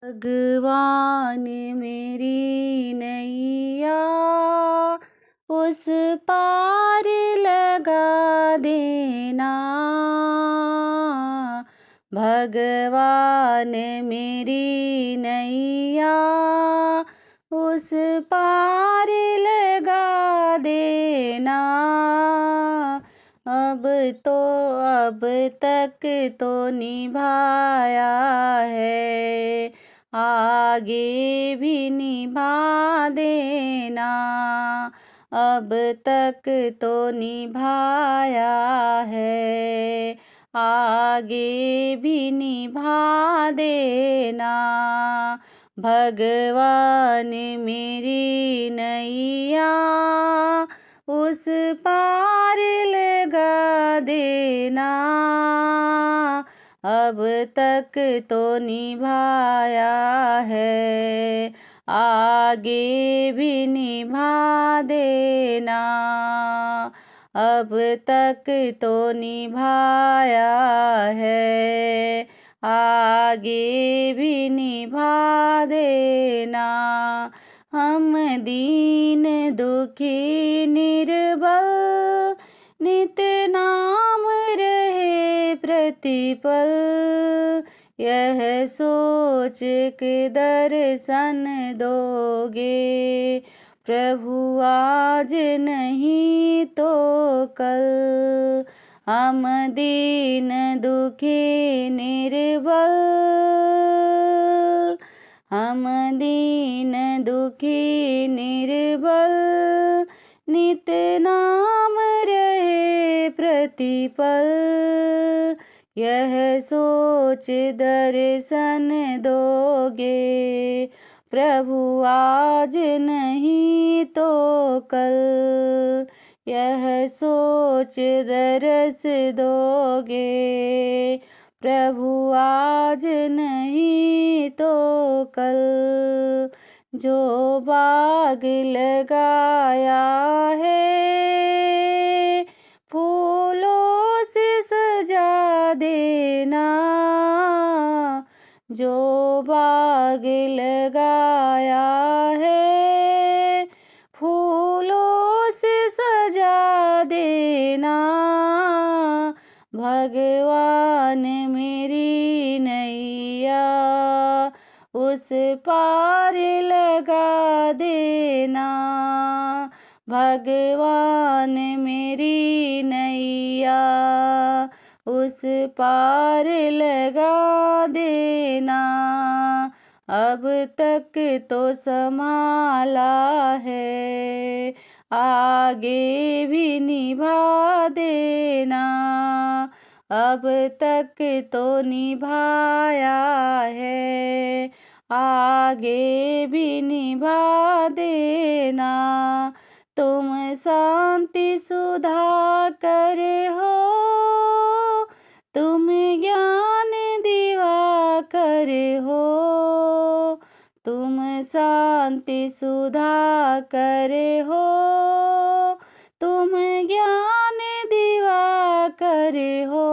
भगवान मेरी नैया उस पार लगा देना। भगवान मेरी नैया उस पार लगा देना। अब तक तो निभाया है, आगे भी निभा देना। अब तक तो निभाया है, आगे भी निभा देना। भगवान मेरी नैया उस पार लगा देना। अब तक तो निभाया है, आगे भी निभा देना। अब तक तो निभाया है, आगे भी निभा देना। हम दीन दुखी निर्बल नित नाम रहे प्रतिपल। यह सोच के दर्शन दोगे प्रभु आज नहीं तो कल। हम दीन दुखी निर्बल, हम दीन दुखी निर्बल नित नाम रहे प्रतिपल। यह सोच दर्शन दोगे प्रभु आज नहीं तो कल। यह सोच दर्श दोगे प्रभु आज नहीं तो कल। जो बाग लगाया है फूलों से सजा देना। जो बाग लगाया है फूलों से सजा देना। भगवान मेरी नैया उस पार लगा देना। भगवान मेरी नैया उस पार लगा देना। अब तक तो संभाला है, आगे भी निभा देना। अब तक तो निभाया है, आगे भी निभा देना। तुम शांति सुधा कर हो, तुम ज्ञान दिवा कर हो। तुम शांति सुधा कर हो, तुम ज्ञान दिवा कर हो।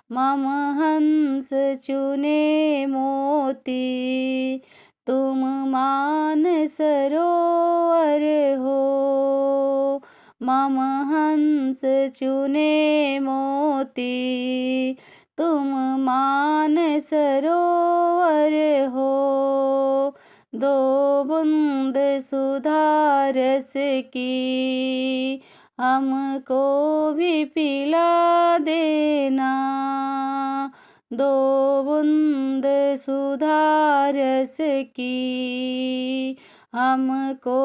मम हंस चुने मोती तुम मान सरोवर हो। मम हंस चुने मोती तुम मान सरोवर हो। दो बूंद सुधा रस की हमको भी पिला देना। दो बूंद सुधा रस की हमको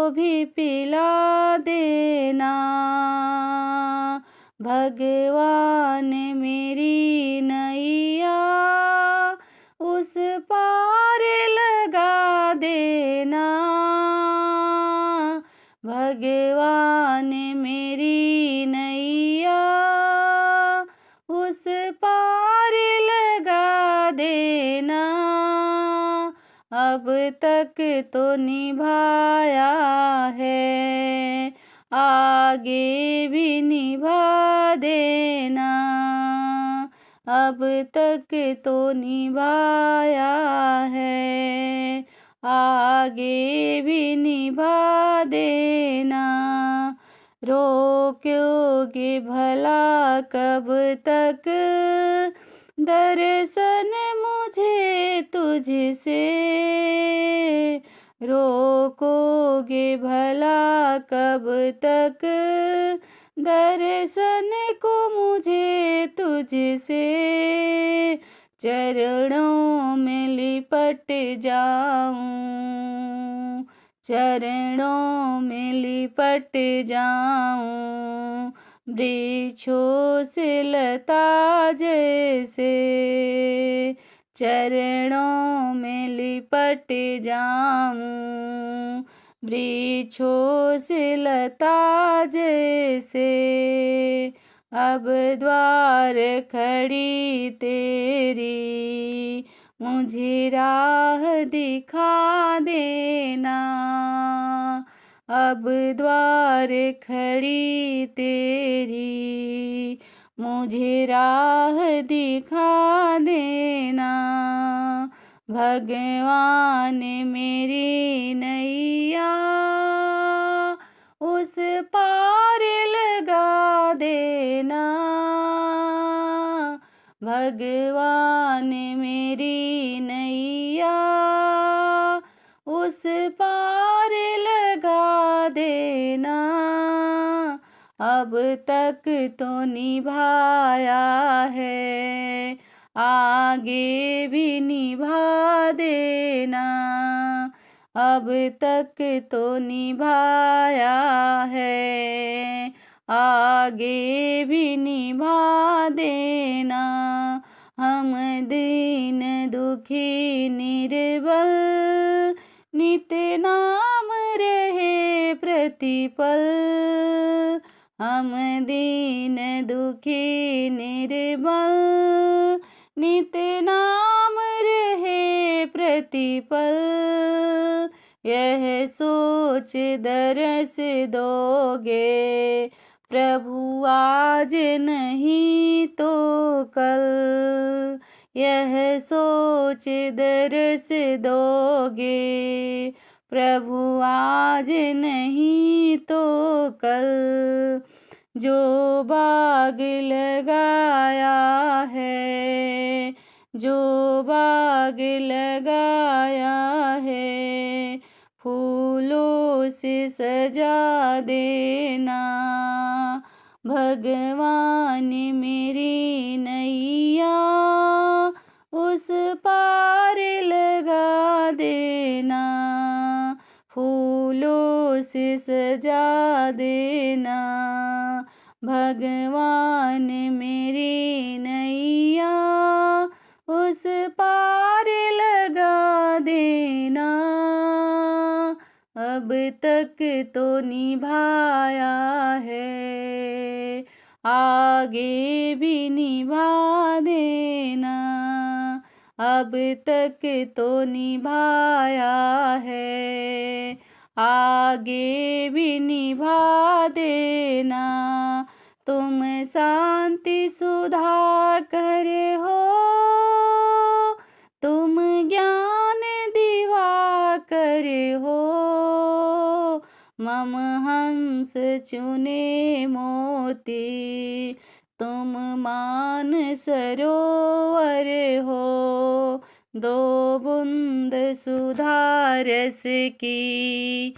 भी पिला देना। भगवान मेरी नैया उस पार लगा देना। भगवान मेरी नैया उस पार लगा देना। अब तक तो निभाया है, आगे भी निभा देना। अब तक तो निभाया आगे भी निभा देना। रोकोगे भला कब तक दर्शन मुझे तुझसे। रोकोगे भला कब तक दर्शन को मुझे तुझसे। चरणों में लिपट जाऊं, चरणों में लिपट जाऊं, वृक्षों से लता जैसे। चरणों में लिपट जाऊं, वृक्षों से लता जैसे। अब द्वार खड़ी तेरी, मुझे राह दिखा देना। अब द्वार खड़ी तेरी, मुझे राह दिखा देना। भगवान मेरी नैया उस पार लगा देना। भगवान मेरी नैया उस पार लगा देना। अब तक तो निभाया है, आगे भी निभा देना। अब तक तो निभाया है, आगे भी निभा देना। हम दीन दुखी निर्बल, नित नाम रहे प्रतिपल। हम दीन दुखी निर्बल, नित नाम रहे प्रतिपल। यह सोच दरस दोगे प्रभु आज नहीं तो कल। यह सोच दरस दोगे प्रभु आज नहीं तो कल। जो बाग लगाया है, जो बाग लगाया है, फूलों से सजा देना। भगवान मेरी नैया उस पार लगा देना। फूलों से सजा देना। भगवान मेरी नैया उस पार लगा देना। अब तक तो निभाया है, आगे भी निभा देना। अब तक तो निभाया है, आगे भी निभा देना। तुम शांति सुधा कर हो, तुम ज्ञान दिवा कर हो। मम हंस चुने मोती, तुम मान सरोवर हो। दो बूंद सुधा रस की,